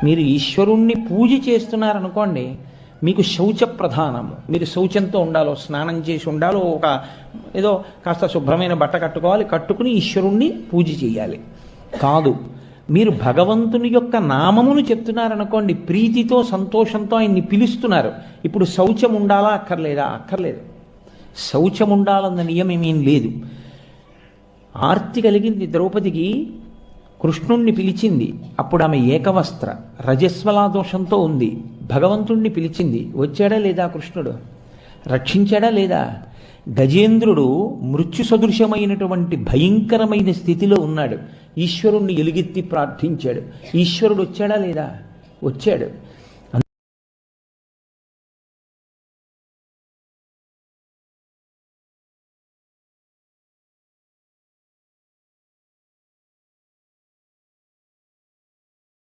మీరు ఈశ్వరుణ్ణి పూజ చేస్తున్నారనుకోండి, మీకు శౌచ ప్రధానము. మీరు శౌచంతో ఉండాలో, స్నానం చేసి ఉండాలో, ఒక ఏదో కాస్త శుభ్రమైన బట్ట కట్టుకోవాలి, కట్టుకుని ఈశ్వరుణ్ణి పూజ చేయాలి. కాదు, మీరు భగవంతుని యొక్క నామమును చెప్తున్నారనుకోండి, ప్రీతితో సంతోషంతో ఆయన్ని పిలుస్తున్నారు. ఇప్పుడు శౌచం ఉండాలా అక్కర్లేదా? అక్కర్లేదు. శౌచం ఉండాలన్న నియమం ఏం లేదు. ఆర్తి కలిగింది ద్రౌపదికి, కృష్ణుణ్ణి పిలిచింది. అప్పుడు ఆమె ఏకవస్త్ర రజస్వలా దోషంతో ఉంది. భగవంతుణ్ణి పిలిచింది. వచ్చాడా లేదా కృష్ణుడు? రక్షించాడా లేదా? గజేంద్రుడు మృత్యు సదృశమైనటువంటి భయంకరమైన స్థితిలో ఉన్నాడు. ఈశ్వరుణ్ణి ఎలుగెత్తి ప్రార్థించాడు. ఈశ్వరుడు వచ్చాడా లేదా? వచ్చాడు.